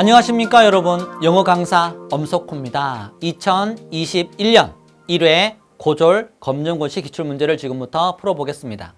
안녕하십니까 여러분, 영어 강사 엄석호입니다. 2021년 1회 고졸 검정고시 기출문제를 지금부터 풀어보겠습니다.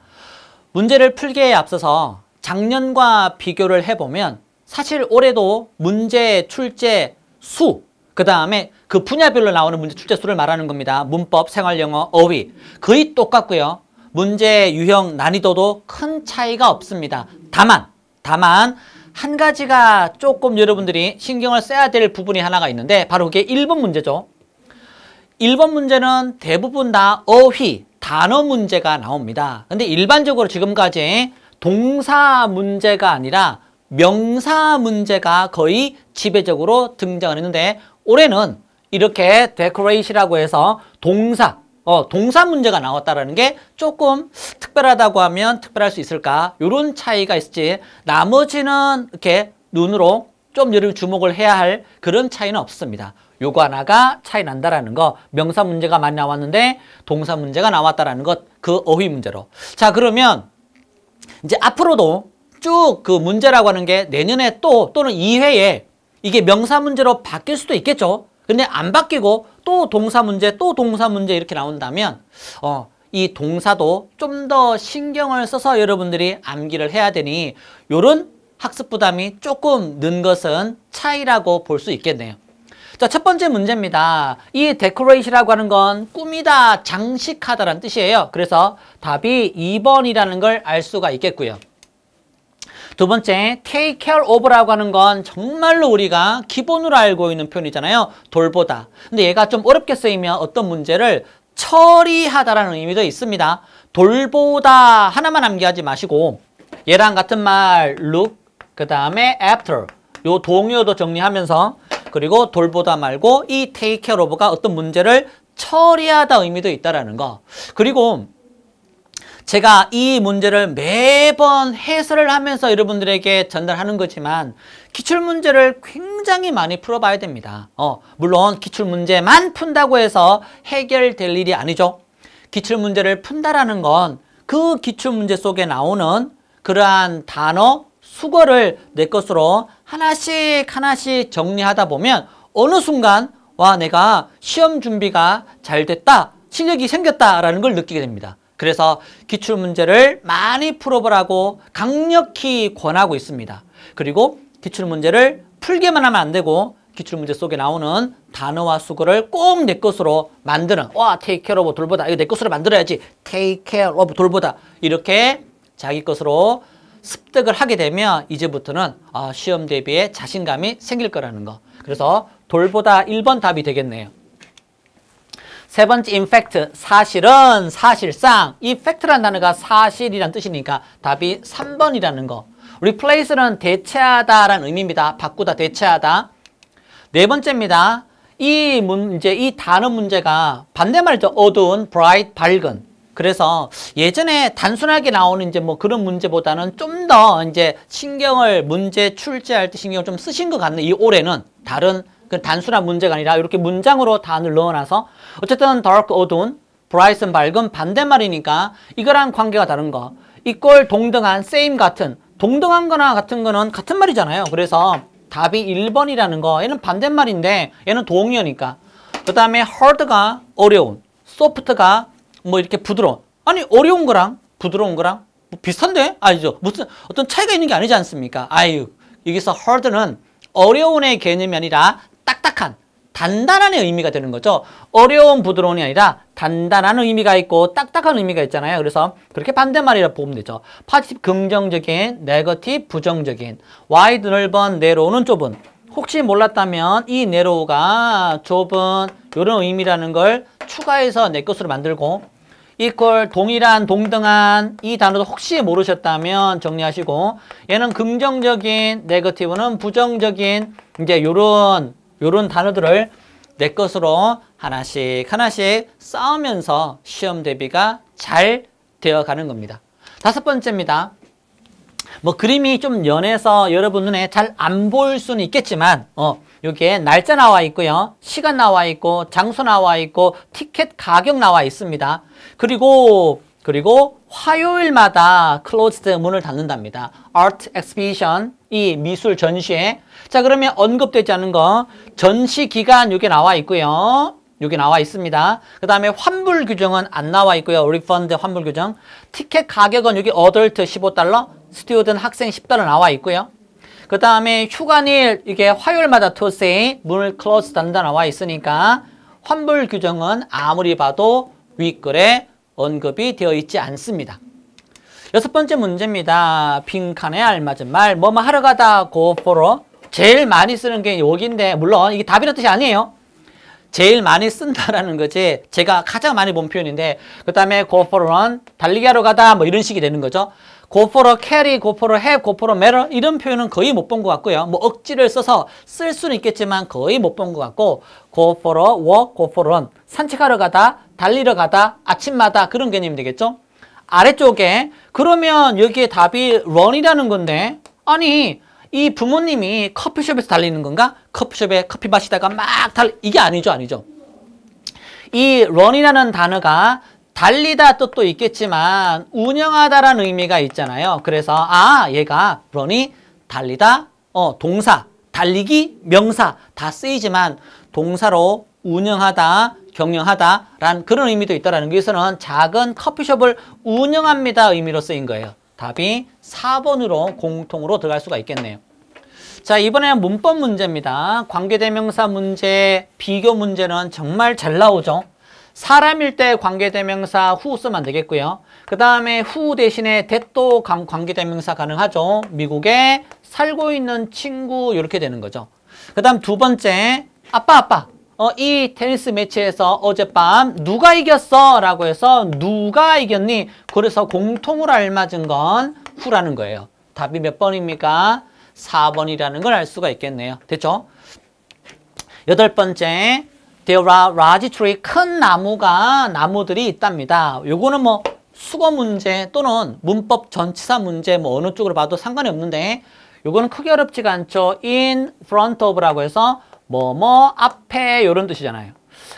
문제를 풀기에 앞서서 작년과 비교를 해보면 사실 올해도 문제, 출제, 수, 그 다음에 그 분야별로 나오는 문제, 출제 수를 말하는 겁니다. 문법, 생활영어, 어휘 거의 똑같고요. 문제, 유형, 난이도도 큰 차이가 없습니다. 다만 한 가지가 조금 여러분들이 신경을 써야 될 부분이 하나가 있는데 바로 그게 1번 문제죠. 1번 문제는 대부분 다 어휘, 단어 문제가 나옵니다. 근데 일반적으로 지금까지 동사 문제가 아니라 명사 문제가 거의 지배적으로 등장을 했는데 올해는 이렇게 decorate이라고 해서 동사 문제가 나왔다라는 게 조금 특별하다고 하면 특별할 수 있을까? 이런 차이가 있지. 나머지는 이렇게 눈으로 좀 여러분 주목을 해야 할 그런 차이는 없습니다. 요거 하나가 차이 난다라는 거. 명사 문제가 많이 나왔는데 동사 문제가 나왔다라는 것. 그 어휘 문제로. 자, 그러면 이제 앞으로도 쭉 그 문제라고 하는 게 내년에 또는 2회에 이게 명사 문제로 바뀔 수도 있겠죠. 근데 안 바뀌고 또 동사 문제 이렇게 나온다면 이 동사도 좀 더 신경을 써서 여러분들이 암기를 해야 되니 요런 학습 부담이 조금 는 것은 차이라고 볼 수 있겠네요. 자, 첫 번째 문제입니다. 이 decorate이라고 하는 건 꾸미다, 장식하다라는 뜻이에요. 그래서 답이 2번이라는 걸 알 수가 있겠고요. 두 번째, take care of라고 하는 건 정말로 우리가 기본으로 알고 있는 표현이잖아요. 돌보다. 근데 얘가 좀 어렵게 쓰이면 어떤 문제를 처리하다라는 의미도 있습니다. 돌보다 하나만 암기하지 마시고 얘랑 같은 말 look, 그 다음에 after 요 동요도 정리하면서 그리고 돌보다 말고 이 take care of가 어떤 문제를 처리하다 의미도 있다라는 거. 그리고 제가 이 문제를 매번 해설을 하면서 여러분들에게 전달하는 거지만 기출문제를 굉장히 많이 풀어봐야 됩니다. 물론 기출문제만 푼다고 해서 해결될 일이 아니죠. 기출문제를 푼다라는 건 그 기출문제 속에 나오는 그러한 단어, 수거를 내 것으로 하나씩 정리하다 보면 어느 순간 와, 내가 시험 준비가 잘 됐다, 실력이 생겼다라는 걸 느끼게 됩니다. 그래서 기출문제를 많이 풀어보라고 강력히 권하고 있습니다. 그리고 기출문제를 풀게만 하면 안 되고 기출문제 속에 나오는 단어와 수거를 꼭 내 것으로 만드는 take care of 돌보다 이거 내 것으로 만들어야지 take care of 돌보다 이렇게 자기 것으로 습득을 하게 되면 이제부터는 시험 대비에 자신감이 생길 거라는 거. 그래서 돌보다 1번 답이 되겠네요. 세 번째, in fact, 사실은, 사실상. 이 fact라는 단어가 사실이란 뜻이니까 답이 3번이라는 거. replace는 대체하다라는 의미입니다. 바꾸다, 대체하다. 네 번째입니다. 이 단어 문제가 반대말이죠. 어두운, bright, 밝은. 그래서 예전에 단순하게 나오는 그런 문제보다는 좀 더 신경을 문제 출제할 때 신경을 좀 쓰신 것 같네. 이 올해는 다른 그 단순한 문제가 아니라 이렇게 문장으로 단어를 넣어놔서 어쨌든 dark, 어두운, bright은 밝은 반대말이니까 이거랑 관계가 다른 거. equal, 동등한, same, 같은. 동등한 거나 같은 거는 같은 말이잖아요. 그래서 답이 1번이라는 거. 얘는 반대말인데 얘는 동의어니까. 그 다음에 hard가 어려운, soft가 이렇게 부드러운. 아니 어려운 거랑 부드러운 거랑 비슷한데? 아니죠. 무슨 어떤 차이가 있는 게 아니지 않습니까? 여기서 hard는 어려운의 개념이 아니라 딱딱한, 단단한 의미가 되는 거죠. 어려운, 부드러운이 아니라 단단한 의미가 있고 딱딱한 의미가 있잖아요. 그래서 그렇게 반대말이라고 보면 되죠. positive 긍정적인, negative 부정적인, wide 넓은, narrow는 좁은. 혹시 몰랐다면 이 narrow가 좁은 이런 의미라는 걸 추가해서 내 것으로 만들고 equal, 동일한, 동등한 이 단어도 혹시 모르셨다면 정리하시고 얘는 긍정적인, negative는 부정적인 요런 단어들을 내 것으로 하나씩 쌓으면서 시험 대비가 잘 되어가는 겁니다. 다섯 번째입니다. 그림이 좀 연해서 여러분 눈에 잘 안 보일 수는 있겠지만 여기에 날짜 나와 있고요. 시간 나와 있고 장소 나와 있고 티켓 가격 나와 있습니다. 그리고 그리고 화요일마다 closed 문을 닫는답니다. art exhibition, 이 미술 전시회. 자, 그러면 언급되지 않은 거 전시 기간 여기 나와 있고요. 여기 나와 있습니다. 그 다음에 환불 규정은 안 나와 있고요. 리펀드 환불 규정. 티켓 가격은 여기 어덜트 $15, 스튜던트 학생 $10 나와 있고요. 그 다음에 휴관일 이게 화요일마다 Tuesday 문을 close 닫는다 나와 있으니까 환불 규정은 아무리 봐도 윗글에 언급이 되어 있지 않습니다. 여섯 번째 문제입니다. 빈칸에 알맞은 말. 뭐뭐 하러 가다 go for로. 제일 많이 쓰는 게 여기인데 물론 이게 답이라는 뜻이 아니에요. 제일 많이 쓴다라는 거지. 제가 가장 많이 본 표현인데 그 다음에 go for a run, 달리기 하러 가다 뭐 이런 식이 되는 거죠. go for a carry, go for a have, go for a matter 이런 표현은 거의 못 본 것 같고요. 뭐 억지를 써서 쓸 수는 있겠지만 거의 못 본 것 같고 go for a walk, go for a run 산책하러 가다, 달리러 가다, 아침마다 그런 개념이 되겠죠. 아래쪽에 그러면 여기에 답이 run이라는 건데 아니 이 부모님이 커피숍에서 달리는 건가? 커피숍에 커피 마시다가 막 이게 아니죠. 이 run이라는 단어가 달리다 뜻도 있겠지만 운영하다라는 의미가 있잖아요. 그래서 얘가 run이 달리다, 동사, 달리기, 명사 다 쓰이지만 동사로 운영하다, 경영하다라는 그런 의미도 있다라는 게 여기서는 작은 커피숍을 운영합니다 의미로 쓰인 거예요. 답이 4번으로 공통으로 들어갈 수가 있겠네요. 자, 이번에는 문법 문제입니다. 관계대명사 문제, 비교 문제는 정말 잘 나오죠. 사람일 때 관계대명사 who 쓰면 되겠고요. 그 다음에 who 대신에 that도 관계대명사 가능하죠. 미국에 살고 있는 친구 이렇게 되는 거죠. 그 다음 두 번째 아빠 이 테니스 매치에서 어젯밤 누가 이겼어? 라고 해서 누가 이겼니? 그래서 공통으로 알맞은 건 who라는 거예요. 답이 몇 번입니까? 4번이라는 걸 알 수가 있겠네요. 됐죠? 여덟 번째 There are large tree, 큰 나무들이 있답니다. 요거는 뭐 수거 문제 또는 문법 전치사 문제 뭐 어느 쪽으로 봐도 상관이 없는데 요거는 크게 어렵지가 않죠. in front of라고 해서 뭐뭐 앞에 이런 뜻이잖아요.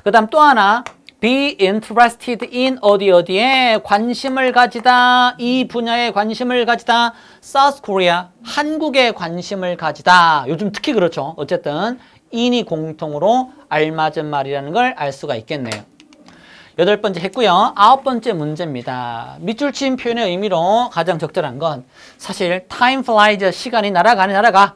그 다음 또 하나 be interested in 어디에 관심을 가지다, 이 분야에 관심을 가지다. South Korea, 한국에 관심을 가지다. 요즘 특히 그렇죠. 어쨌든 in이 공통으로 알맞은 말이라는 걸 알 수가 있겠네요. 여덟 번째 했고요. 아홉 번째 문제입니다. 밑줄 치인 표현의 의미로 가장 적절한 건 사실 time flies, 시간이 날아가.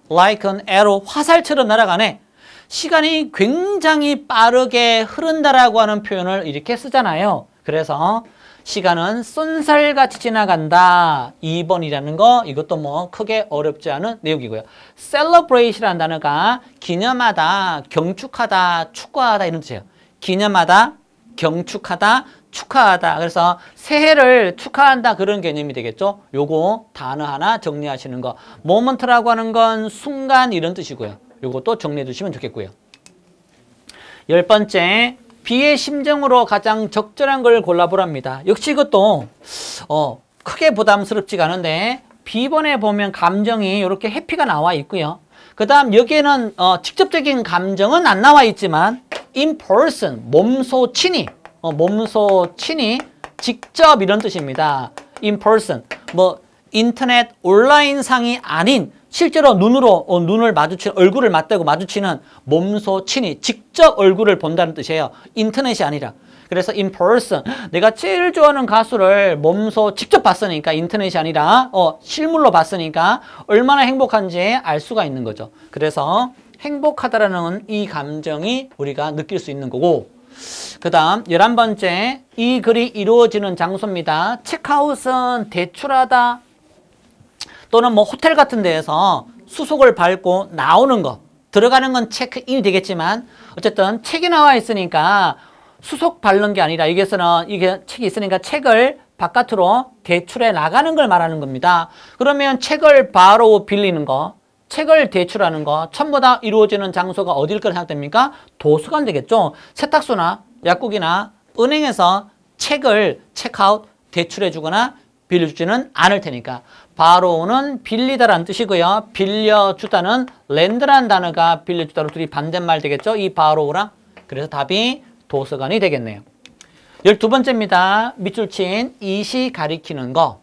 like an arrow, 화살처럼 날아가네. 시간이 굉장히 빠르게 흐른다라고 하는 표현을 이렇게 쓰잖아요. 그래서 시간은 쏜살같이 지나간다. 2번이라는 거 이것도 뭐 크게 어렵지 않은 내용이고요. celebrate이라는 단어가 기념하다, 경축하다, 축하하다 이런 뜻이에요. 기념하다, 경축하다, 축하하다. 그래서 새해를 축하한다 그런 개념이 되겠죠. 요거 단어 하나 정리하시는 거. 모먼트라고 하는 건 순간 이런 뜻이고요. 요것도 정리해 두시면 좋겠고요. 열 번째, B의 심정으로 가장 적절한 걸 골라보랍니다. 역시 이것도 크게 부담스럽지가 않은데 B번에 보면 감정이 이렇게 해피가 나와 있고요. 그 다음 여기에는 직접적인 감정은 안 나와 있지만 in person, 몸소 친히 직접 이런 뜻입니다. in person, 뭐 인터넷 온라인상이 아닌 실제로 눈으로 눈을 마주치는, 얼굴을 맞대고 마주치는 몸소 친히 직접 얼굴을 본다는 뜻이에요. 인터넷이 아니라. 그래서 in person, 내가 제일 좋아하는 가수를 몸소 직접 봤으니까 인터넷이 아니라 실물로 봤으니까 얼마나 행복한지 알 수가 있는 거죠. 그래서 행복하다라는 이 감정이 우리가 느낄 수 있는 거고, 그 다음 11번째, 이 글이 이루어지는 장소입니다. 체크아웃은 대출하다 또는 뭐 호텔 같은 데에서 수속을 밟고 나오는 거, 들어가는 건 체크인이 되겠지만 어쨌든 책이 나와 있으니까 수속 밟는 게 아니라 여기서는 이게 책이 있으니까 책을 바깥으로 대출해 나가는 걸 말하는 겁니다. 그러면 책을 바로 빌리는 거, 책을 대출하는 거 전부 다 이루어지는 장소가 어딜 거라 생각됩니까? 도서관 되겠죠. 세탁소나 약국이나 은행에서 책을 체크아웃, 대출해 주거나 빌려주지는 않을 테니까 바로는 빌리다라는 뜻이고요. 빌려주다는 렌드라는 단어가 빌려주다로 둘이 반대말 되겠죠. 이 바로우랑. 그래서 답이 도서관이 되겠네요. 12번째입니다. 밑줄 친 이시 가리키는 거.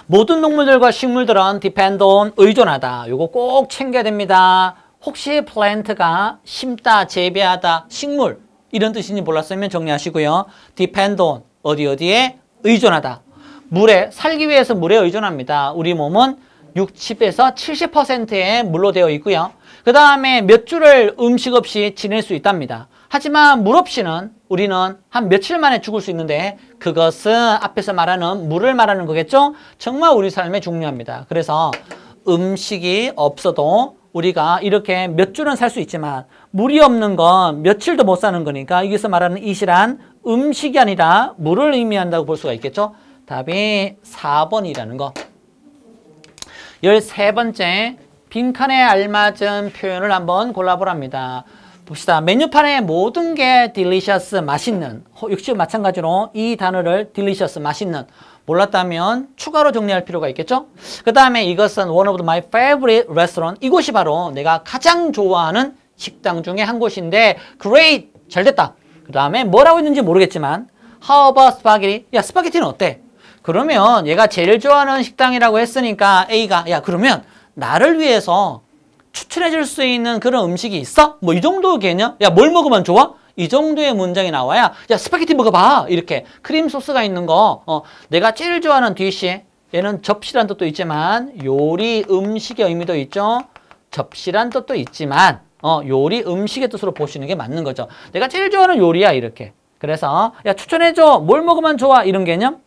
모든 동물들과 식물들은 depend on 의존하다. 요거 꼭 챙겨야 됩니다. 혹시 plant가 심다, 재배하다, 식물 이런 뜻인지 몰랐으면 정리하시고요. depend on 어디에 의존하다. 물에 살기 위해서 물에 의존합니다. 우리 몸은 60에서 70%의 물로 되어 있고요. 그 다음에 몇 주를 음식 없이 지낼 수 있답니다. 하지만 물 없이는 우리는 한 며칠 만에 죽을 수 있는데 그것은 앞에서 말하는 물을 말하는 거겠죠? 정말 우리 삶에 중요합니다. 그래서 음식이 없어도 우리가 이렇게 몇 주는 살 수 있지만 물이 없는 건 며칠도 못 사는 거니까 여기서 말하는 이시란 음식이 아니라 물을 의미한다고 볼 수가 있겠죠? 답이 4번이라는 거. 13번째, 빈칸에 알맞은 표현을 한번 골라보랍니다. 봅시다. 메뉴판에 모든 게 delicious, 맛있는. 역시 마찬가지로 이 단어를 delicious, 맛있는. 몰랐다면 추가로 정리할 필요가 있겠죠? 그 다음에 이것은 one of my favorite restaurant. 이곳이 바로 내가 가장 좋아하는 식당 중에 한 곳인데 great, 잘 됐다. 그 다음에 뭐라고 했는지 모르겠지만 how about spaghetti? 야, 스파게티는 어때? 그러면 얘가 제일 좋아하는 식당이라고 했으니까 A가 야, 그러면 나를 위해서 추천해 줄 수 있는 그런 음식이 있어? 뭐 이 정도 개념? 야, 뭘 먹으면 좋아? 이 정도의 문장이 나와야 야, 스파게티 먹어봐. 이렇게 크림 소스가 있는 거 내가 제일 좋아하는 디쉬. 얘는 접시란 뜻도 있지만 요리, 음식의 의미도 있죠. 접시란 뜻도 있지만 요리, 음식의 뜻으로 보시는 게 맞는 거죠. 내가 제일 좋아하는 요리야 이렇게. 그래서 야, 추천해줘. 뭘 먹으면 좋아? 이런 개념.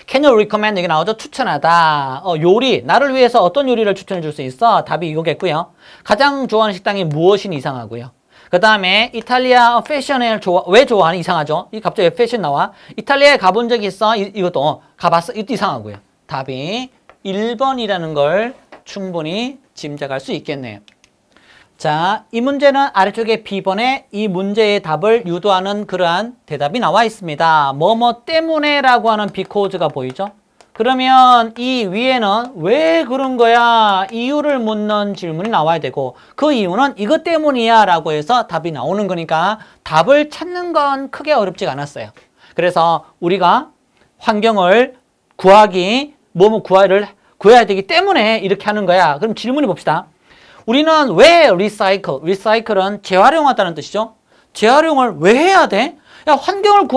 Can you recommend? 여기 나오죠. 추천하다. 요리. 나를 위해서 어떤 요리를 추천해 줄 수 있어? 답이 이거겠고요. 가장 좋아하는 식당이 무엇이 이상하고요. 그 다음에 이탈리아 패션을 왜 좋아하는? 이상하죠. 이 갑자기 패션 나와. 이탈리아에 가본 적이 있어? 이것도 가봤어? 이것도 이상하고요. 답이 1번이라는 걸 충분히 짐작할 수 있겠네요. 자, 이 문제는 아래쪽에 B번에 이 문제의 답을 유도하는 그러한 대답이 나와 있습니다. 뭐뭐 때문에 라고 하는 because가 보이죠? 그러면 이 위에는 왜 그런 거야? 이유를 묻는 질문이 나와야 되고 그 이유는 이것 때문이야 라고 해서 답이 나오는 거니까 답을 찾는 건 크게 어렵지가 않았어요. 그래서 우리가 환경을 구하기, 뭐뭐 구해야 되기 때문에 이렇게 하는 거야. 그럼 질문해 봅시다. 우리는 왜 리사이클? 리사이클은 재활용하다는 뜻이죠. 재활용을 왜 해야 돼? 야, 환경을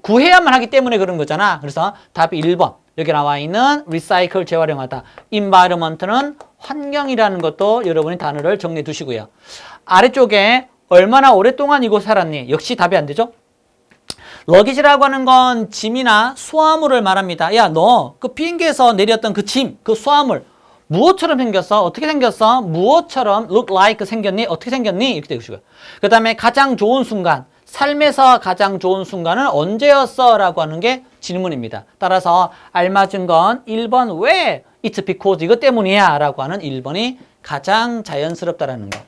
구해야만 하기 때문에 그런 거잖아. 그래서 답이 1번. 여기 나와 있는 리사이클, 재활용하다. environment는 환경이라는 것도 여러분이 단어를 정리해 두시고요. 아래쪽에 얼마나 오랫동안 이곳 살았니? 역시 답이 안 되죠. 러기지라고 하는 건 짐이나 수화물을 말합니다. 야, 너 그 비행기에서 내렸던 그 짐, 그 수화물 무엇처럼 생겼어? 어떻게 생겼어? 무엇처럼 look like 생겼니? 어떻게 생겼니? 이렇게 되시고요. 그 다음에 가장 좋은 순간, 삶에서 가장 좋은 순간은 언제였어? 라고 하는 게 질문입니다. 따라서 알맞은 건 1번 왜? It's because 이것 때문이야 라고 하는 1번이 가장 자연스럽다라는 거.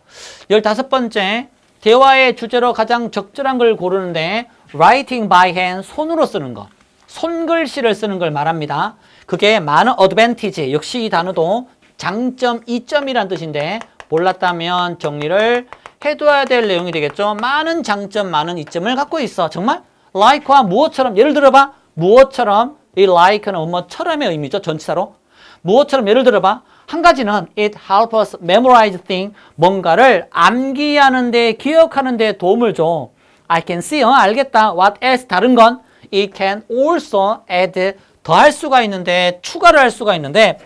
15번째, 대화의 주제로 가장 적절한 걸 고르는데 writing by hand, 손으로 쓰는 거. 손글씨를 쓰는 걸 말합니다. 그게 많은 어드밴티지, 역시 이 단어도 장점, 이점이란 뜻인데 몰랐다면 정리를 해둬야 될 내용이 되겠죠. 많은 장점, 많은 이점을 갖고 있어. 정말? like와 무엇처럼, 예를 들어봐. 무엇처럼, 이 like는 뭐처럼의 의미죠. 전치사로. 무엇처럼 예를 들어봐. 한 가지는 it helps us memorize things, 뭔가를 암기하는 데, 기억하는 데 도움을 줘. I can see, 알겠다. What else, 다른 건 it can also add, 더할 수가 있는데, 추가를 할 수가 있는데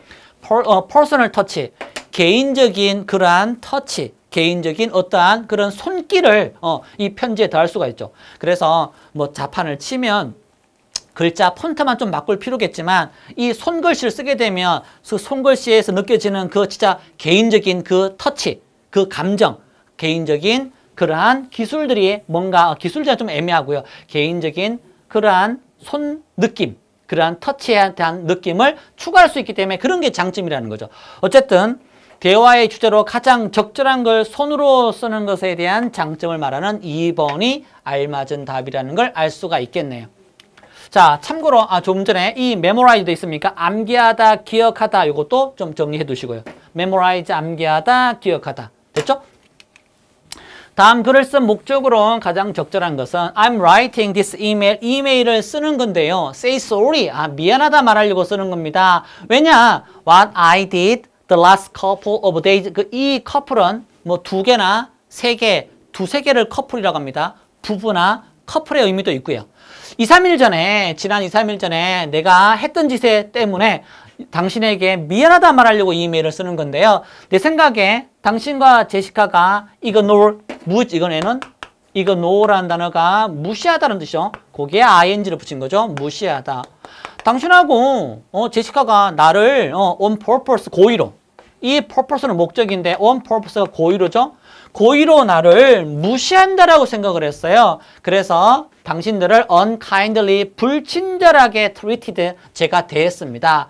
personal touch, 개인적인 그러한 터치, 개인적인 어떠한 그런 손길을 이 편지에 더할 수가 있죠. 그래서 뭐 자판을 치면 글자 폰트만 좀 바꿀 필요겠지만 이 손글씨를 쓰게 되면 그 손글씨에서 느껴지는 그 진짜 개인적인 그 터치, 그 감정, 개인적인 그러한 기술들이 뭔가 기술자가 좀 애매하고요. 개인적인 그러한 손 느낌, 그러한 터치에 대한 느낌을 추가할 수 있기 때문에 그런 게 장점이라는 거죠. 어쨌든 대화의 주제로 가장 적절한 걸 손으로 쓰는 것에 대한 장점을 말하는 2번이 알맞은 답이라는 걸 알 수가 있겠네요. 자, 참고로 좀 전에 이 memorize도 있습니까? 암기하다, 기억하다 이것도 좀 정리해 두시고요. memorize, 암기하다, 기억하다. 됐죠? 다음 글을 쓴 목적으로 가장 적절한 것은 I'm writing this email. 이메일을 쓰는 건데요. Say sorry. 미안하다 말하려고 쓰는 겁니다. 왜냐? What I did the last couple of days. 이 커플은 뭐 2개나 3개, 2-3개를 커플이라고 합니다. 부부나 커플의 의미도 있고요. 2-3일 전에, 지난 2-3일 전에 내가 했던 짓 때문에 당신에게 미안하다 말하려고 이메일을 쓰는 건데요. 내 생각에 당신과 제시카가 이거노라는 단어가 무시하다는 뜻이요. 거기에 ing를 붙인 거죠. 무시하다. 당신하고 제시카가 나를 on purpose, 고의로. 이 purpose는 목적인데 on purpose가 고의로죠. 고의로 나를 무시한다라고 생각을 했어요. 그래서 당신들을 unkindly, 불친절하게 treated, 제가 대했습니다.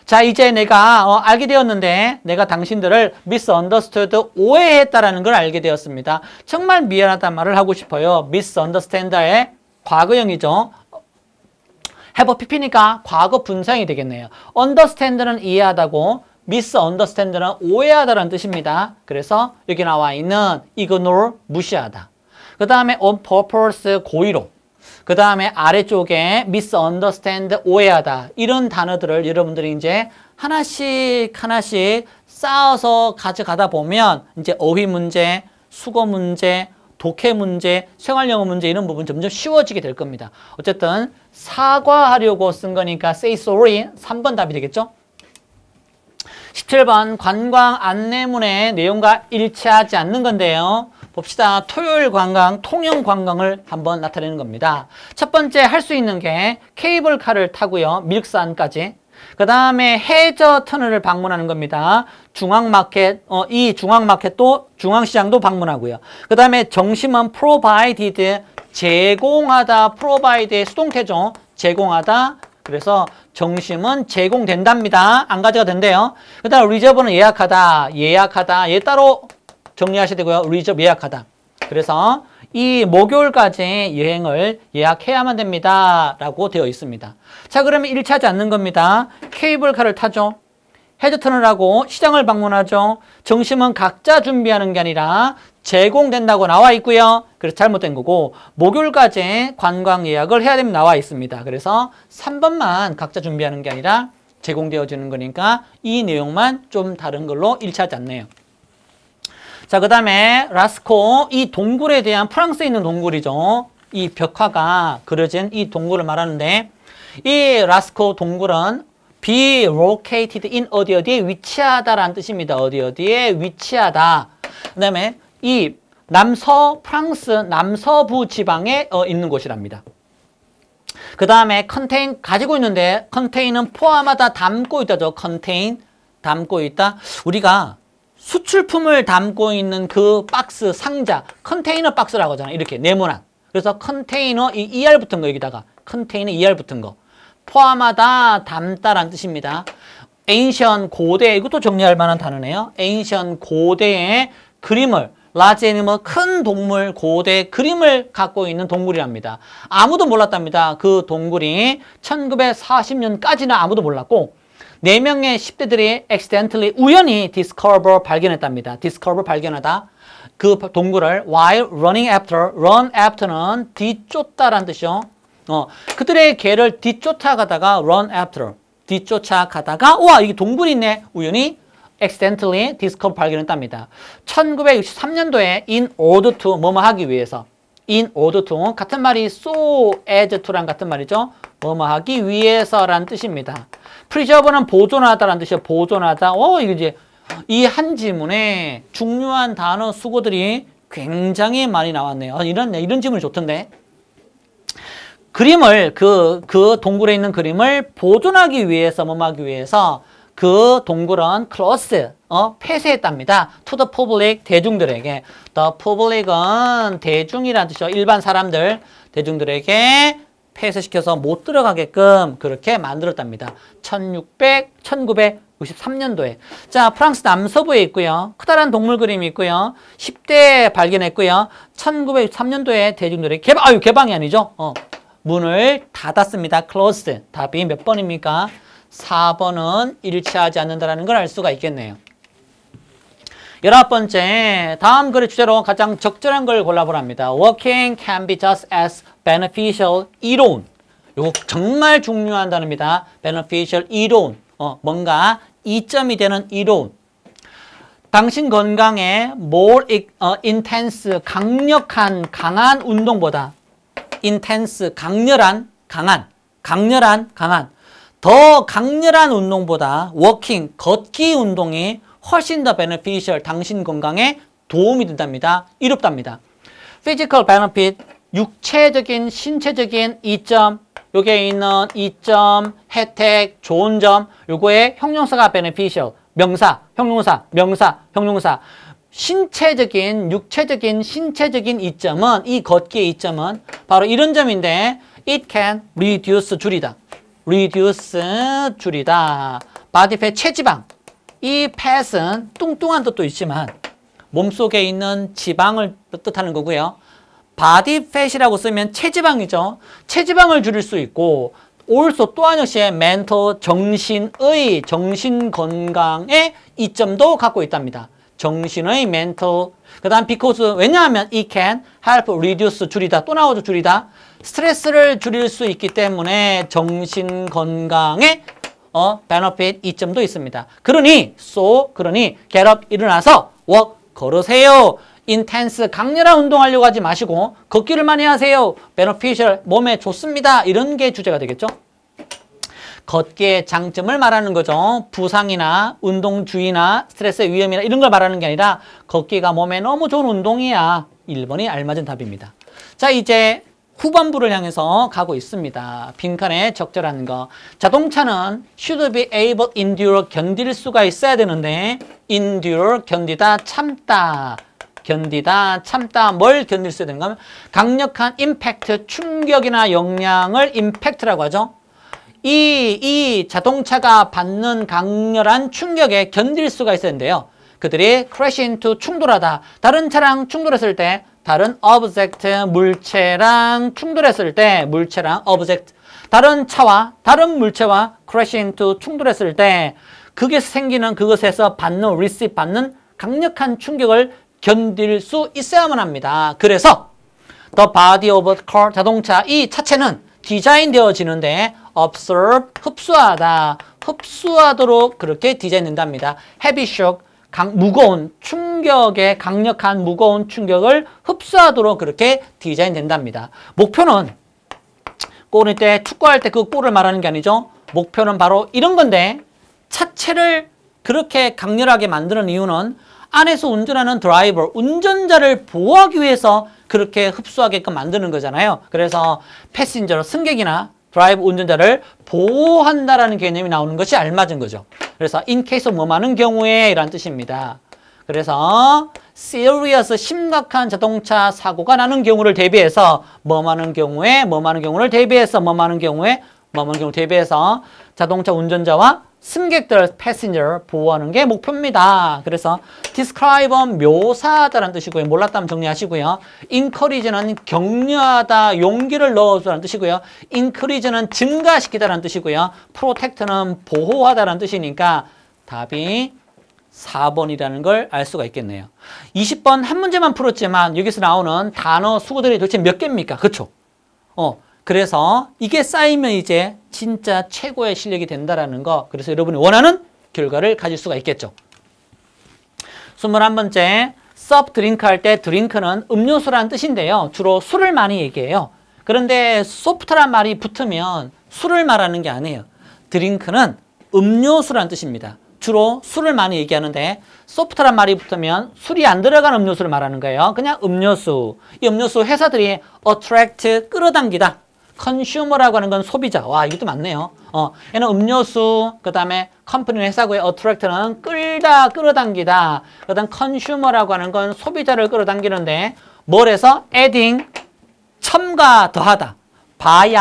자, 이제 내가 알게 되었는데 내가 당신들을 misunderstood, 오해했다라는 걸 알게 되었습니다. 정말 미안하다는 말을 하고 싶어요. misunderstand의 과거형이죠. have pp니까 과거 분사형이 되겠네요. understand는 이해하다고, misunderstand는 오해하다라는 뜻입니다. 그래서 여기 나와 있는 ignore, 무시하다. 그 다음에 on purpose, 고의로. 그 다음에 아래쪽에 misunderstand, 오해하다. 이런 단어들을 여러분들이 이제 하나씩 쌓아서 가져가다 보면 이제 어휘 문제, 수거 문제, 독해 문제, 생활영어 문제 이런 부분 점점 쉬워지게 될 겁니다. 어쨌든 사과하려고 쓴 거니까 say sorry, 3번 답이 되겠죠? 17번 관광 안내문의 내용과 일치하지 않는 건데요. 봅시다. 토요일 관광, 통영 관광을 한번 나타내는 겁니다. 첫 번째 할 수 있는 게 케이블카를 타고요. 밀산까지. 그 다음에 해저 터널을 방문하는 겁니다. 중앙마켓, 이 중앙마켓도 중앙시장도 방문하고요. 그 다음에 정심은 provided, 제공하다, provide의 수동태죠. 제공하다. 그래서 정심은 제공된답니다. 안 가져가 된대요. 그 다음 reserve는 예약하다. 얘 따로 정리하셔야 되고요. reserve, 예약하다. 그래서 이 목요일까지 여행을 예약해야만 됩니다. 라고 되어 있습니다. 자, 그러면 일치하지 않는 겁니다. 케이블카를 타죠. 헤드터널하고 시장을 방문하죠. 정심은 각자 준비하는 게 아니라 제공된다고 나와 있고요. 그래서 잘못된 거고 목요일까지 관광 예약을 해야 됩니다. 나와 있습니다. 그래서 3번만 각자 준비하는 게 아니라 제공되어지는 거니까 이 내용만 좀 다른 걸로 일치하지 않네요. 자, 그 다음에 라스코, 이 동굴에 대한 프랑스에 있는 동굴이죠. 이 벽화가 그려진 이 동굴을 말하는데 이 라스코 동굴은 be located in 어디에 위치하다라는 뜻입니다. 어디에 위치하다. 그 다음에 이 프랑스 남서부 지방에 있는 곳이랍니다. 그 다음에 contain, 가지고 있는데 contai는 포함하다, 담고 있다죠. contain, 담고 있다. 우리가 수출품을 담고 있는 그 박스, 상자, 컨테이너 박스라고 하잖아요. 이렇게 네모난. 그래서 컨테이너, 이 ER 붙은 거 여기다가 컨테이너 ER 붙은 거. 포함하다, 담다라는 뜻입니다. ancient, 고대, 이것도 정리할 만한 단어네요. ancient, 고대의 그림을, large animal, 큰 동물, 고대 그림을 갖고 있는 동굴이랍니다. 아무도 몰랐답니다. 그 동굴이 1940년까지는 아무도 몰랐고 4명의 10대들이 accidentally, 우연히 discover, 발견했답니다. discover, 발견하다. 그 동굴을 while running after, run after는 뒤쫓다라는 뜻이요. 그들의 개를 뒤쫓아가다가 run after, 뒤쫓아가다가 와, 이게 동굴이 있네. 우연히 accidentally discover, 발견했답니다. 1963년도에 in order to, 뭐뭐 하기 위해서, in order to, 같은 말이 so as to랑 같은 말이죠. 뭐뭐 하기 위해서라는 뜻입니다. preserve는 보존하다라는 뜻이에요. 보존하다. 이게 이제 이 한 지문에 중요한 단어 수고들이 굉장히 많이 나왔네요. 이런 지문이 좋던데. 그림을, 그 동굴에 있는 그림을 보존하기 위해서, 뭐하기 위해서 그 동굴은 close, 폐쇄했답니다. to the public, 대중들에게. the public은 대중이라는 뜻이죠. 일반 사람들, 대중들에게 폐쇄시켜서 못 들어가게끔 그렇게 만들었답니다. 1963년도에. 자, 프랑스 남서부에 있고요. 커다란 동물 그림이 있고요. 10대 발견했고요. 1963년도에 대중들에게 개방이 아니죠. 문을 닫았습니다. closed. 답이 몇 번입니까? 4번은 일치하지 않는다는 걸 알 수가 있겠네요. 19번째, 다음 글의 주제로 가장 적절한 걸 골라보랍니다. Working can be just as beneficial 이론. 이거 정말 중요한 단어입니다. beneficial 이론. 뭔가 이점이 되는 이론. 당신 건강에 more intense, 강력한, 강한 운동보다 intense, 강렬한, 강렬한, 더 강렬한 운동보다 walking, 걷기 운동이 훨씬 더 beneficial, 당신 건강에 도움이 된답니다. 이롭답니다. physical benefit, 육체적인, 신체적인 이점, 여기에 있는 이점, 혜택, 좋은 점, 요거의 형용사가 beneficial, 명사, 형용사. 신체적인, 육체적인, 신체적인 이점은, 이 걷기의 이점은 바로 이런 점인데, it can reduce, 줄이다. body fat, 체지방. 이 fat은 뚱뚱한 뜻도 있지만 몸속에 있는 지방을 뜻하는 거고요. body fat이라고 쓰면 체지방이죠. 체지방을 줄일 수 있고 also 또한 역시 mental, 정신의, 정신 건강의 이점도 갖고 있답니다. 정신의 mental. 그 다음 because, 왜냐하면 it can help reduce, 줄이다. 또 나오죠, 줄이다. 스트레스를 줄일 수 있기 때문에 정신 건강에 benefit 이점도 있습니다. 그러니 get up, 일어나서 walk, 걸으세요. intense, 강렬한 운동하려고 하지 마시고 걷기를 많이 하세요. beneficial, 몸에 좋습니다. 이런 게 주제가 되겠죠. 걷기의 장점을 말하는 거죠. 부상이나 운동주의나 스트레스의 위험이나 이런 걸 말하는 게 아니라 걷기가 몸에 너무 좋은 운동이야. 1번이 알맞은 답입니다. 자, 이제 후반부를 향해서 가고 있습니다. 빈칸에 적절한 거. 자동차는 should be able, endure, 견딜 수가 있어야 되는데 endure, 견디다, 참다. 뭘 견딜 수 있어야 되는가 하면 강력한 임팩트, 충격이나 영향을 임팩트라고 하죠. 이 자동차가 받는 강렬한 충격에 견딜 수가 있어야 되는데요. 그들이 crash into, 충돌하다. 다른 차랑 충돌했을 때, 다른 object, 물체랑 충돌했을 때, 물체랑 object, 다른 차와 다른 물체와 crash into, 충돌했을 때 그게 생기는, 그것에서 받는, receive, 받는 강력한 충격을 견딜 수 있어야만 합니다. 그래서 the body of a car, 자동차, 이 차체는 디자인 되어지는데 observe, 흡수하도록 그렇게 디자인된답니다. heavy shock, 무거운 충격에, 강력한 무거운 충격을 흡수하도록 그렇게 디자인된답니다. 목표는 골을 때, 축구할 때 그 골을 말하는 게 아니죠. 목표는 바로 이런 건데 차체를 그렇게 강렬하게 만드는 이유는 안에서 운전하는 드라이버, 운전자를 보호하기 위해서 그렇게 흡수하게끔 만드는 거잖아요. 그래서 패신저, 승객이나 드라이브, 운전자를 보호한다라는 개념이 나오는 것이 알맞은 거죠. 그래서 in case of 뭐 많은 경우에 이란 뜻입니다. 그래서 serious, 심각한 자동차 사고가 나는 경우를 대비해서 뭐 많은 경우를 대비해서 자동차 운전자와 승객들, 패신저 보호하는 게 목표입니다. 그래서 describe은 묘사하다라는 뜻이고요. 몰랐다면 정리하시고요. encourage는 격려하다, 용기를 넣어주라는 뜻이고요. increase는 증가시키다라는 뜻이고요. protect는 보호하다라는 뜻이니까 답이 4번이라는 걸 알 수가 있겠네요. 20번 한 문제만 풀었지만 여기서 나오는 단어 수구들이 도대체 몇 개입니까? 그렇죠? 그래서 이게 쌓이면 이제 진짜 최고의 실력이 된다라는 거. 그래서 여러분이 원하는 결과를 가질 수가 있겠죠. 21번째, soft drink 할 때 드링크는 음료수라는 뜻인데요. 주로 술을 많이 얘기해요. 그런데 소프트란 말이 붙으면 술을 말하는 게 아니에요. 드링크는 음료수라는 뜻입니다. 주로 술을 많이 얘기하는데 소프트란 말이 붙으면 술이 안 들어간 음료수를 말하는 거예요. 그냥 음료수. 이 음료수 회사들이 attract, 끌어당기다. consumer라고 하는 건 소비자. 와, 이것도 맞네요. 얘는 음료수, 그 다음에 컴퍼니 회사고의 attract는 끌다, 끌어당기다. 그 다음 consumer라고 하는 건 소비자를 끌어당기는데 뭘 해서 adding, 첨가, 더하다. by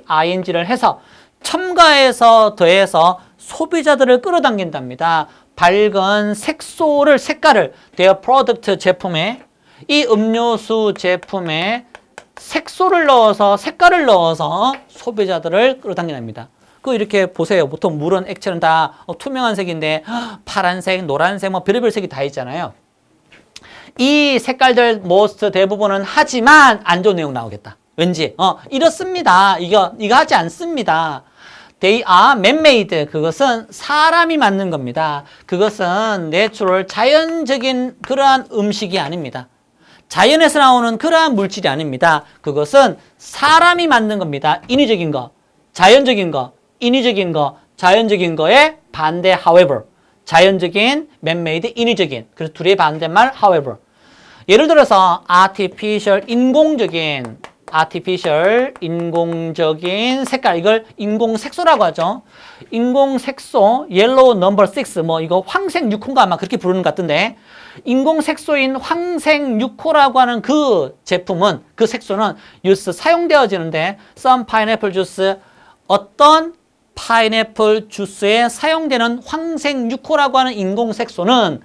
ing를 해서 첨가해서 더해서 소비자들을 끌어당긴답니다. 밝은 색깔을 their product 제품에, 이 음료수 제품에 색깔을 넣어서 소비자들을 끌어당긴답니다. 그 이렇게 보세요. 보통 물은 액체는 다 투명한 색인데 파란색, 노란색, 뭐 별의별 색이 다 있잖아요. 이 색깔들 most 대부분은 하지만 안 좋은 내용 나오겠다. 왠지 이렇습니다. 이거 하지 않습니다. They are man-made. 그것은 사람이 만든 겁니다. 그것은 내추럴 자연적인 그러한 음식이 아닙니다. 자연에서 나오는 그러한 물질이 아닙니다. 그것은 사람이 만든 겁니다. 인위적인 거, 자연적인 거, 인위적인 거, 자연적인 거에 반대 however. 자연적인, man-made, 인위적인. 그래서 둘의 반대말 however. 예를 들어서 artificial, 인공적인 색깔. 이걸 인공색소라고 하죠. 인공색소, yellow number 6. 뭐 이거 황색 6호인가 아마 그렇게 부르는 것 같은데 인공색소인 황색 6호라고 하는 그 제품은, 그 색소는 사용되어지는데 some pineapple juice, 어떤 파인애플 주스에 사용되는 황색 6호라고 하는 인공색소는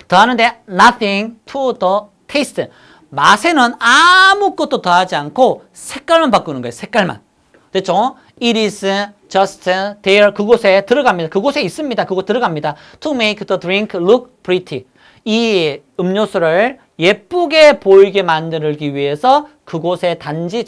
더하는데 nothing to the taste. 맛에는 아무것도 더하지 않고 색깔만 바꾸는 거예요. 색깔만. 됐죠? It is just there. 그곳에 들어갑니다. 그곳에 있습니다. 그곳 들어갑니다. To make the drink look pretty. 이 음료수를 예쁘게 보이게 만들기 위해서 그곳에 단지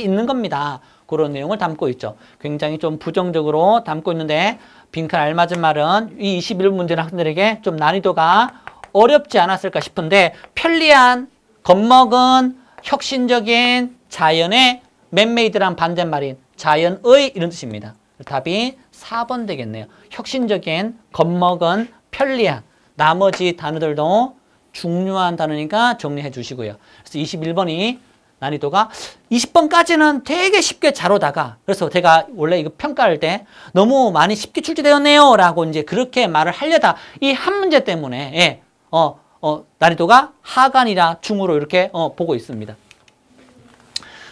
있는 겁니다. 그런 내용을 담고 있죠. 굉장히 좀 부정적으로 담고 있는데 빈칸 알맞은 말은 이 21번 문제는 학생들에게 좀 난이도가 어렵지 않았을까 싶은데 편리한, 겁먹은, 혁신적인, 자연의 man-made란 반대말인 자연의 이런 뜻입니다. 답이 4번 되겠네요. 혁신적인, 겁먹은, 편리한. 나머지 단어들도 중요한 단어니까 정리해 주시고요. 그래서 21번이 난이도가 20번까지는 되게 쉽게 잘 오다가, 그래서 제가 원래 이거 평가할 때 너무 많이 쉽게 출제되었네요 라고 이제 그렇게 말을 하려다 이 한 문제 때문에 난이도가 하간이라 중으로 이렇게 보고 있습니다.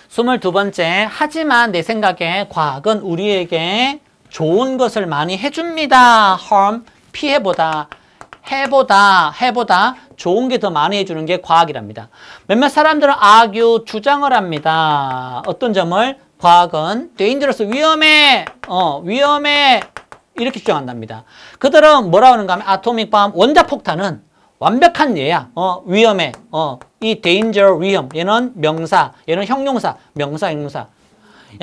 22번째, 하지만 내 생각에 과학은 우리에게 좋은 것을 많이 해줍니다. harm, 피해보다, 해보다 좋은 게 더 많이 해주는 게 과학이랍니다. 몇몇 사람들은 argue, 주장을 합니다. 어떤 점을? 과학은 dangerous, 위험해 이렇게 주장한답니다. 그들은 뭐라고 하는가 하면 atomic bomb, 원자폭탄은 완벽한 예야. 위험해. 이 danger, 위험. 얘는 명사, 얘는 형용사, 명사, 형용사.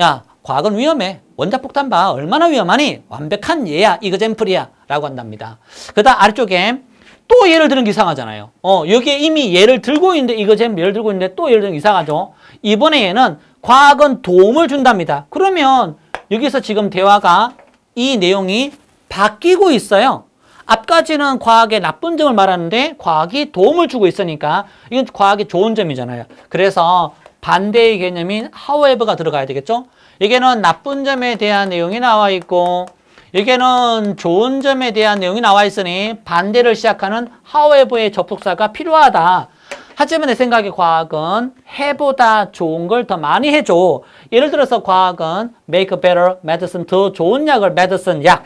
야, 과학은 위험해. 원자폭탄 봐. 얼마나 위험하니? 완벽한 예야. 이그젠플이야. 라고 한답니다. 그 다음 아래쪽에 또 예를 드는 게 이상하잖아요. 여기에 이미 예를 들고 있는데, 이그젠플 예를 들고 있는데 또 예를 드는 게 이상하죠. 이번에 얘는 과학은 도움을 준답니다. 그러면 여기서 지금 대화가 이 내용이 바뀌고 있어요. 앞까지는 과학의 나쁜 점을 말하는데 과학이 도움을 주고 있으니까 이건 과학의 좋은 점이잖아요. 그래서 반대의 개념인 however가 들어가야 되겠죠? 여기에는 나쁜 점에 대한 내용이 나와 있고 여기에는 좋은 점에 대한 내용이 나와 있으니 반대를 시작하는 however의 접속사가 필요하다. 하지만 내 생각에 과학은 해보다 좋은 걸 더 많이 해줘. 예를 들어서 과학은 make a better medicine, 더 좋은 약을, medicine, 약.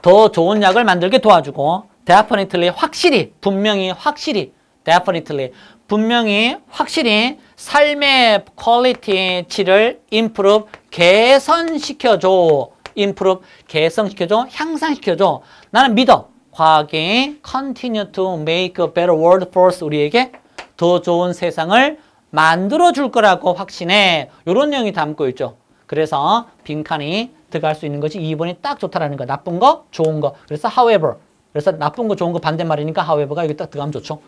더 좋은 약을 만들게 도와주고 definitely, 확실히, 분명히, 확실히, definitely, 분명히, 확실히 삶의 퀄리티, 질을 improve, 개선시켜줘. improve, 개선시켜줘, 향상시켜줘. 나는 믿어. 과학이 continue to make a better world for us, 우리에게 더 좋은 세상을 만들어줄 거라고 확신해. 이런 내용이 담고 있죠. 그래서 빈칸이 들어갈 수 있는 것이 2번이 딱 좋다라는 거. 나쁜 거, 좋은 거. 그래서 however. 그래서 나쁜 거, 좋은 거 반대말이니까 however가 여기 딱 들어가면 좋죠.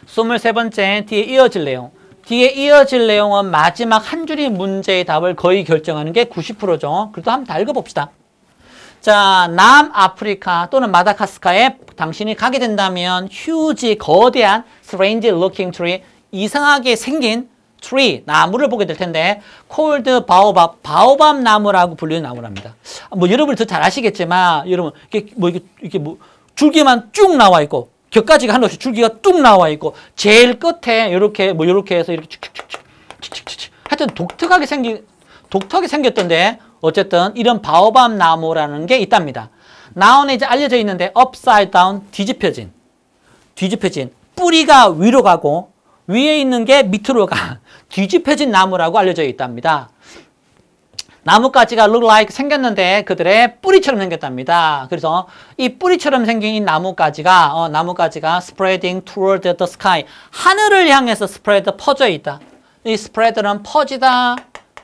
23번째, 뒤에 이어질 내용. 뒤에 이어질 내용은 마지막 한 줄이 문제의 답을 거의 결정하는 게 90%죠. 그래도 한번 다 읽어봅시다. 자, 남아프리카 또는 마다가스카에 당신이 가게 된다면 huge, 거대한 strange looking tree, 이상하게 생긴 tree, 나무를 보게 될 텐데 called baobab, 바오밥 나무라고 불리는 나무랍니다. 뭐 여러분이 더 잘 아시겠지만 여러분 이렇게 줄기만 쭉 나와 있고 격가지가 하나씩 줄기가 뚝 나와 있고 제일 끝에 이렇게 이렇게 해서 이렇게 하여튼 독특하게 생겼던데 어쨌든 이런 바오밥 나무라는 게 있답니다. 나온에 이제 알려져 있는데 upside down, 뒤집혀진 뿌리가 위로 가고 위에 있는 게 밑으로 가 뒤집혀진 나무라고 알려져 있답니다. 나뭇가지가 look like 생겼는데 그들의 뿌리처럼 생겼답니다. 그래서 이 뿌리처럼 생긴 이 나뭇가지가 spreading toward the sky. 하늘을 향해서 spread 퍼져 있다. 이 spread는 퍼지다,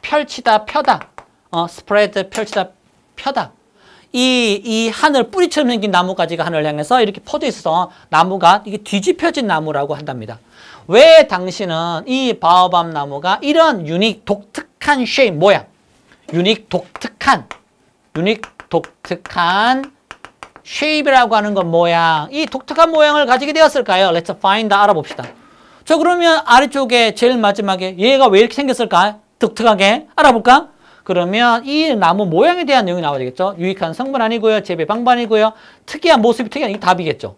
펼치다, 펴다. spread 펼치다, 펴다. 이 하늘 뿌리처럼 생긴 나뭇가지가 하늘을 향해서 이렇게 퍼져 있어서 나무가 이게 뒤집혀진 나무라고 한답니다. 왜 당신은 이 바오밥 나무가 이런 유닉 독특한 쉐입 모양, 유닉 독특한 쉐입이라고 하는 건 모양, 이 독특한 모양을 가지게 되었을까요? Let's find 알아봅시다. 저 그러면 아래쪽에 제일 마지막에 얘가 왜 이렇게 생겼을까? 독특하게 알아볼까? 그러면 이 나무 모양에 대한 내용이 나와야 되겠죠. 유익한 성분 아니고요. 재배 방법 아니고요. 특이한 모습이 특이한 이 답이겠죠.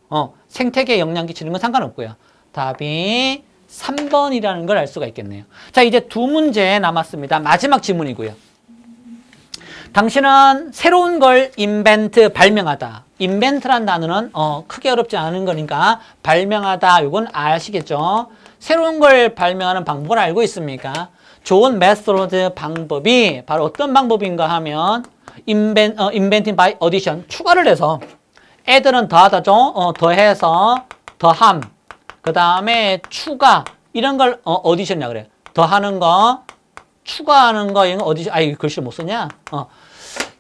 생태계에 영향 끼치는 건 상관없고요. 답이 3번이라는 걸 알 수가 있겠네요. 자, 이제 두 문제 남았습니다. 마지막 지문이고요. 당신은 새로운 걸 invent, 발명하다. invent란 단어는 크게 어렵지 않은 거니까 발명하다. 이건 아시겠죠? 새로운 걸 발명하는 방법을 알고 있습니까? 좋은 메소드 방법이 바로 어떤 방법인가 하면 inventing by addition, 추가를 해서 add는 더하다죠. 더해서 더함. 그 다음에 추가 이런 걸 addition이라고 그래요. 더하는 거, 추가하는 거 이런 거 addition. 이 글씨 못 쓰냐?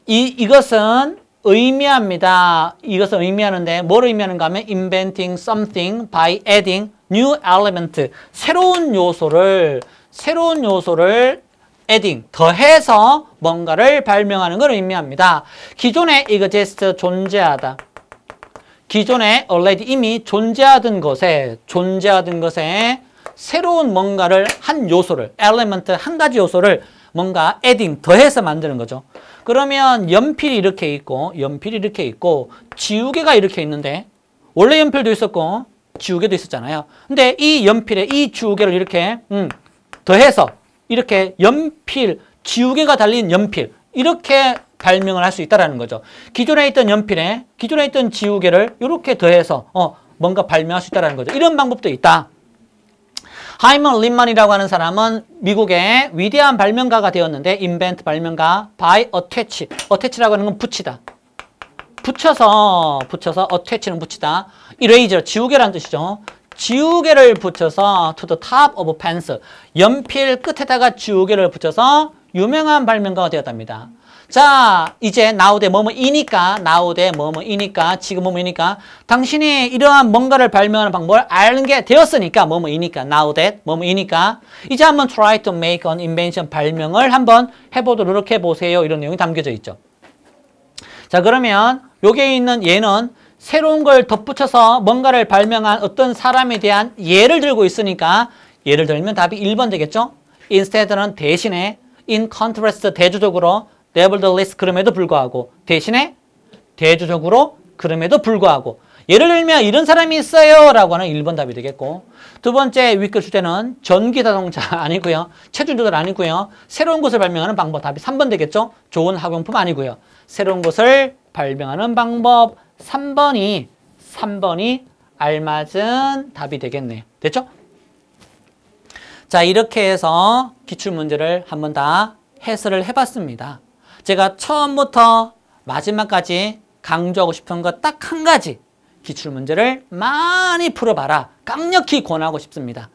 이것은 의미합니다. 이것은 의미하는데 뭘 의미하는가 하면 inventing something by adding new element. 새로운 요소를 adding, 더해서 뭔가를 발명하는 걸 의미합니다. 기존에 exist, 존재하다. 기존에 already, 이미 존재하던 것에 새로운 뭔가를 한 요소를, element, 한 가지 요소를 뭔가 adding, 더해서 만드는 거죠. 그러면 연필이 이렇게 있고, 지우개가 이렇게 있는데, 원래 연필도 있었고, 지우개도 있었잖아요. 근데 이 연필에 이 지우개를 이렇게, 더해서 이렇게 연필, 지우개가 달린 연필 이렇게 발명을 할 수 있다는 거죠. 기존에 있던 연필에 기존에 있던 지우개를 이렇게 더해서 뭔가 발명할 수 있다는 거죠. 이런 방법도 있다. 하이먼 린만이라고 하는 사람은 미국의 위대한 발명가가 되었는데 invent 발명가 by attach. attach라고 하는 건 붙이다. 붙여서 attach는 붙이다. eraser 지우개라는 뜻이죠. 지우개를 붙여서 to the top of pencil. 연필 끝에다가 지우개를 붙여서 유명한 발명가가 되었답니다. 자, 이제 now 대 뭐뭐이니까 지금 뭐뭐이니까 당신이 이러한 뭔가를 발명하는 방법을 아는 게 되었으니까 뭐뭐이니까 now that 뭐뭐이니까 이제 한번 try to make an invention 발명을 한번 해보도록 노력해 보세요. 이런 내용이 담겨져 있죠. 자, 그러면 여기에 있는 얘는 새로운 걸 덧붙여서 뭔가를 발명한 어떤 사람에 대한 예를 들고 있으니까 예를 들면 답이 1번 되겠죠? instead는 대신에, in contrast 대조적으로, nevertheless 그럼에도 불구하고, 대신에 대조적으로 그럼에도 불구하고. 예를 들면 이런 사람이 있어요 라고 하는 1번 답이 되겠고, 두 번째 윗글 주제는 전기자동차 아니고요. 체중조절 아니고요. 새로운 것을 발명하는 방법 답이 3번 되겠죠? 좋은 학용품 아니고요. 새로운 것을 발명하는 방법 3번이 알맞은 답이 되겠네요. 됐죠? 자, 이렇게 해서 기출문제를 한번 다 해설을 해봤습니다. 제가 처음부터 마지막까지 강조하고 싶은 거 딱 한 가지, 기출문제를 많이 풀어봐라. 강력히 권하고 싶습니다.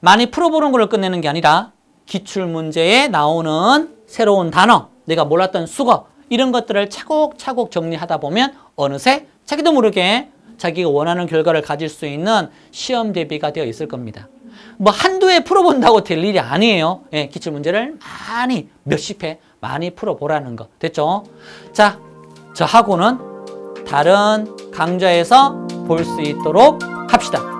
많이 풀어보는 걸 끝내는 게 아니라 기출문제에 나오는 새로운 단어, 내가 몰랐던 수거 이런 것들을 차곡차곡 정리하다 보면 어느새 자기도 모르게 자기가 원하는 결과를 가질 수 있는 시험 대비가 되어 있을 겁니다. 뭐 한두 해 풀어본다고 될 일이 아니에요. 예, 기출문제를 많이 몇십 회 많이 풀어보라는 거. 됐죠? 자, 저하고는 다른 강좌에서 볼 수 있도록 합시다.